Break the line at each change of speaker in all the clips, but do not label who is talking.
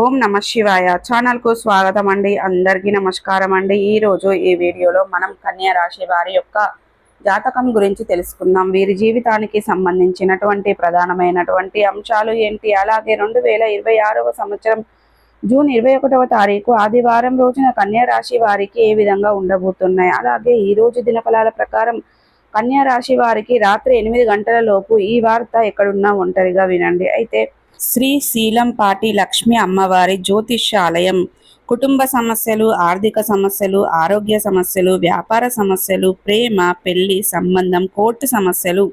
ఓం నమ శివాయ ఛానల్ కు స్వాగతం అండి. అందరికీ నమస్కారం అండి. ఈ రోజు ఈ వీడియోలో మనం కన్యా రాశి వారి యొక్క జాతకం గురించి తెలుసుకుందాం. వీరి జీవితానికి సంబంధించినటువంటి ప్రధానమైనటువంటి అంశాలు ఏంటి, అలాగే 2026వ సంవత్సరం జూన్ 21వ తారీఖు ఆదివారం రోజున కన్యా రాశి వారికి ఏ విధంగా ఉండబోతున్నాయి, అలాగే ఈ రోజు దినఫలాల ప్రకారం కన్యా రాశి వారికి రాత్రి 8 గంటల లోపు ఈ వార్త ఎక్కడున్నా ఒంటరిగా వినండి. అయితే శ్రీ శీలంపాటి లక్ష్మి అమ్మవారి జ్యోతిష్యాలయం కుటుంబ సమస్యలు, ఆర్థిక సమస్యలు, ఆరోగ్య సమస్యలు, వ్యాపార సమస్యలు, ప్రేమ, పెళ్లి సంబంధం, కోర్టు సమస్యలు,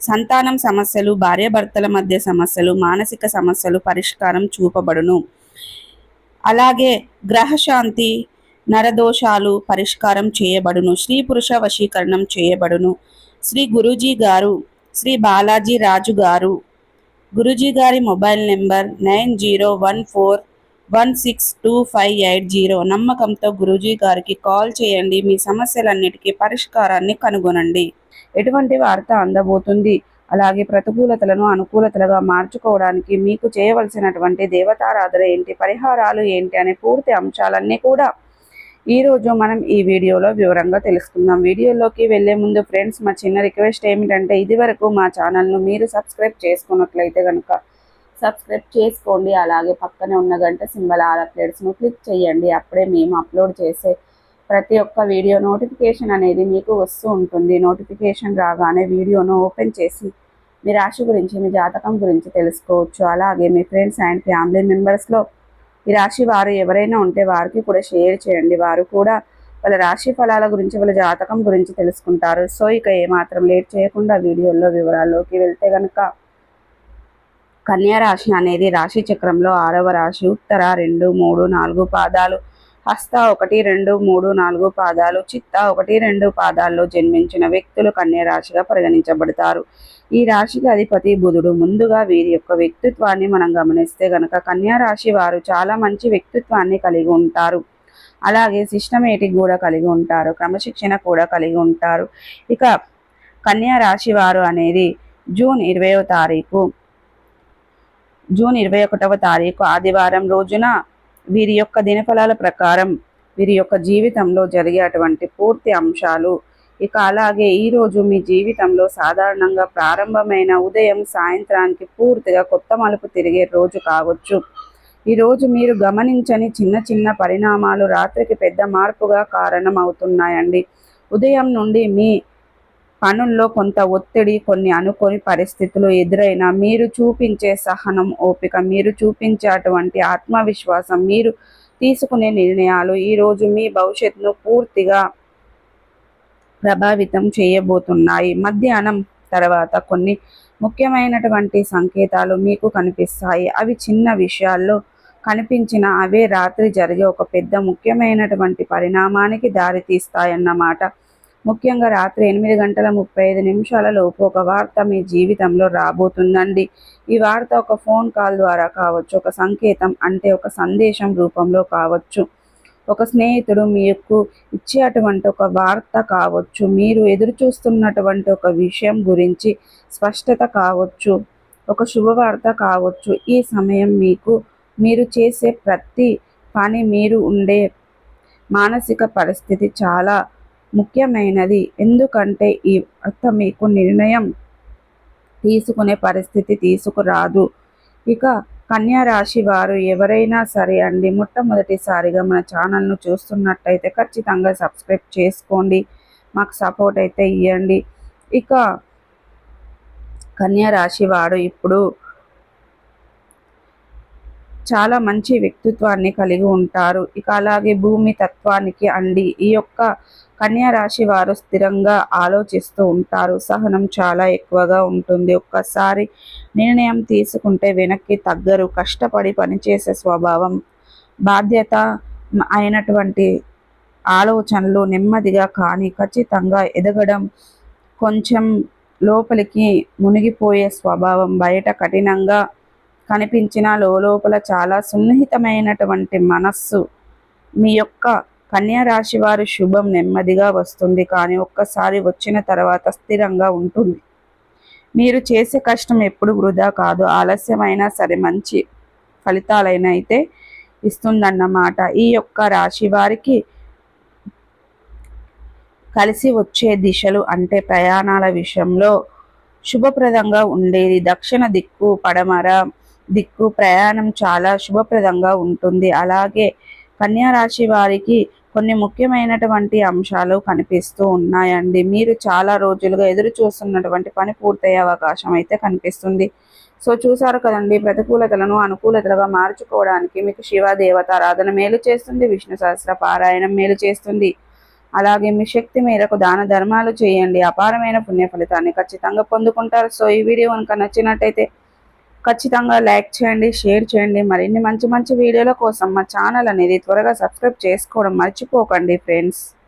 సంతానం సమస్యలు, భార్యాభర్తల మధ్య సమస్యలు, మానసిక సమస్యలు పరిష్కారం చూపబడును. అలాగే గ్రహశాంతి, నరదోషాలు పరిష్కారం చేయబడును. స్త్రీ పురుష వశీకరణం చేయబడును. శ్రీ గురూజీ గారు, శ్రీ బాలాజీ రాజు గారు, గురూజీ గారి మొబైల్ నెంబర్ 9014162580. నమ్మకంతో గురూజీ గారికి కాల్ చేయండి. మీ సమస్యలన్నిటికీ పరిష్కారాన్ని కనుగొనండి. ఎటువంటి వార్త అందబోతుంది, అలాగే ప్రతికూలతలను అనుకూలతలుగా మార్చుకోవడానికి మీకు చేయవలసినటువంటి దేవతారాధన ఏంటి, పరిహారాలు ఏంటి అనే పూర్తి అంశాలన్నీ కూడా ఈరోజు మనం ఈ వీడియోలో వివరంగా తెలుసుకుందాం. వీడియోలోకి వెళ్లే ముందు ఫ్రెండ్స్, మా చిన్న రిక్వెస్ట్ ఏమిటంటే ఇదివరకు మా ఛానల్ను మీరు సబ్స్క్రైబ్ చేసుకున్నట్లయితే కనుక సబ్స్క్రైబ్ చేసుకోండి. అలాగే పక్కనే ఉన్న గంట సింబల్ ఆల్ అప్డేట్స్ను క్లిక్ చేయండి. అప్పుడే మేము అప్లోడ్ చేసే ప్రతి ఒక్క వీడియో నోటిఫికేషన్ అనేది మీకు వస్తూ ఉంటుంది. నోటిఫికేషన్ రాగానే వీడియోను ఓపెన్ చేసి మీ రాశి గురించి, మీ జాతకం గురించి తెలుసుకోవచ్చు. అలాగే మీ ఫ్రెండ్స్ అండ్ ఫ్యామిలీ మెంబర్స్లో ఈ రాశి వారు ఎవరైనా ఉంటే వారికి కూడా షేర్ చేయండి. వారు కూడా వాళ్ళ రాశి ఫలాల గురించి, వాళ్ళ జాతకం గురించి తెలుసుకుంటారు. సో ఇక ఏమాత్రం లేట్ చేయకుండా వీడియోలో వివరాల్లోకి వెళ్తే కనుక కన్యా రాశి అనేది రాశి చక్రంలో 6వ రాశి. ఉత్తర 2, 3, 4 పాదాలు, హస్త 1, 2, 3, 4 పాదాలు, చిత్త 1, 2 పాదాల్లో జన్మించిన వ్యక్తులు కన్యా రాశిగా పరిగణించబడతారు. ఈ రాశికి అధిపతి బుధుడు. ముందుగా వీరి యొక్క వ్యక్తిత్వాన్ని మనం గమనిస్తే గనక కన్యా రాశి వారు చాలా మంచి వ్యక్తిత్వాన్ని కలిగి ఉంటారు. అలాగే సిస్టమేటిక్ కూడా కలిగి ఉంటారు, క్రమశిక్షణ కూడా కలిగి ఉంటారు. ఇక కన్యా రాశి వారు అనేది జూన్ 21వ తారీఖు ఆదివారం రోజున వీరి యొక్క దినఫలాల ప్రకారం వీరి యొక్క జీవితంలో జరిగేటువంటి పూర్తి అంశాలు. ఇక అలాగే ఈరోజు మీ జీవితంలో సాధారణంగా ప్రారంభమైన ఉదయం సాయంత్రానికి పూర్తిగా కొత్త మలుపు తిరిగే రోజు కావచ్చు. ఈరోజు మీరు గమనించని చిన్న చిన్న పరిణామాలు రాత్రికి పెద్ద మార్పుగా కారణం అవుతున్నాయండి. ఉదయం నుండి మీ పనుల్లో కొంత ఒత్తిడి, కొన్ని అనుకోని పరిస్థితులు ఎదురైనా మీరు చూపించే సహనం, ఓపిక, మీరు చూపించే అటువంటి ఆత్మవిశ్వాసం, మీరు తీసుకునే నిర్ణయాలు ఈరోజు మీ భవిష్యత్తును పూర్తిగా ప్రభావితం చేయబోతున్నాయి. మధ్యాహ్నం తర్వాత కొన్ని ముఖ్యమైనటువంటి సంకేతాలు మీకు కనిపిస్తాయి. అవి చిన్న విషయాల్లో కనిపించిన అవే రాత్రి జరిగే ఒక పెద్ద ముఖ్యమైనటువంటి పరిణామానికి దారితీస్తాయన్నమాట. ముఖ్యంగా రాత్రి 8:35 లోపు ఒక వార్త మీ జీవితంలో రాబోతుందండి. ఈ వార్త ఒక ఫోన్ కాల్ ద్వారా కావచ్చు, ఒక సంకేతం అంటే ఒక సందేశం రూపంలో కావచ్చు, ఒక స్నేహితుడు మీకు ఇచ్చేటువంటి ఒక వార్త కావచ్చు, మీరు ఎదురు చూస్తున్నటువంటి ఒక విషయం గురించి స్పష్టత కావచ్చు, ఒక శుభవార్త కావచ్చు. ఈ సమయం మీరు చేసే ప్రతి పని, మీరు ఉండే మానసిక పరిస్థితి చాలా ముఖ్యమైనది. ఎందుకంటే ఈ వార్త మీకు నిర్ణయం తీసుకునే పరిస్థితి తీసుకురాదు. ఇక కన్యా రాశి వారు ఎవరైనా సరే అండి, మొట్టమొదటిసారిగా మన ఛానల్ను చూస్తున్నట్టయితే ఖచ్చితంగా సబ్స్క్రైబ్ చేసుకోండి, మాకు సపోర్ట్ అయితే ఇవ్వండి. ఇక కన్యా రాశి వారు ఇప్పుడు చాలా మంచి వ్యక్తిత్వాన్ని కలిగి ఉంటారు. ఇక అలాగే భూమి తత్వానికి అండి ఈ యొక్క కన్యా రాశి వారు స్థిరంగా ఆలోచిస్తూ ఉంటారు. సహనం చాలా ఎక్కువగా ఉంటుంది. ఒక్కసారి నిర్ణయం తీసుకుంటే వెనక్కి తగ్గరు. కష్టపడి పనిచేసే స్వభావం, బాధ్యత అయినటువంటి ఆలోచనలు, నెమ్మదిగా కానీ ఖచ్చితంగా ఎదగడం, కొంచెం లోపలికి మునిగిపోయే స్వభావం, బయట కఠినంగా కనిపించిన లోపల చాలా సున్నితమైనటువంటి మనస్సు. మీ యొక్క కన్యా రాశి వారి శుభం నెమ్మదిగా వస్తుంది, కానీ ఒక్కసారి వచ్చిన తర్వాత స్థిరంగా ఉంటుంది. మీరు చేసే కష్టం ఎప్పుడు వృధా కాదు. ఆలస్యమైనా సరే మంచి ఫలితాలైన అయితే ఇస్తుందన్నమాట. ఈ యొక్క రాశి వారికి కలిసి వచ్చే దిశలు అంటే ప్రయాణాల విషయంలో శుభప్రదంగా ఉండేది. దక్షిణ దిక్కు, పడమర దిక్కు ప్రయాణం చాలా శుభప్రదంగా ఉంటుంది. అలాగే కన్యా రాశి వారికి కొన్ని ముఖ్యమైనటువంటి అంశాలు కనిపిస్తూ ఉన్నాయండి. మీరు చాలా రోజులుగా ఎదురు చూస్తున్నటువంటి పని పూర్తయ్యే అవకాశం అయితే కనిపిస్తుంది. సో చూసారు కదండి, ప్రతికూలతలను అనుకూలతలుగా మార్చుకోవడానికి మీకు శివ దేవత ఆరాధన మేలు చేస్తుంది, విష్ణు సహస్ర పారాయణం మేలు చేస్తుంది. అలాగే మీ శక్తి మేరకు దాన ధర్మాలు చేయండి, అపారమైన పుణ్య ఫలితాన్ని ఖచ్చితంగా పొందుకుంటారు. సో ఈ వీడియో కనుక నచ్చినట్టయితే ఖచ్చితంగా లైక్ చేయండి, షేర్ చేయండి. మరిన్ని మంచి మంచి వీడియోల కోసం మా ఛానల్ అనేది త్వరగా సబ్స్క్రైబ్ చేసుకోవడం మర్చిపోకండి ఫ్రెండ్స్.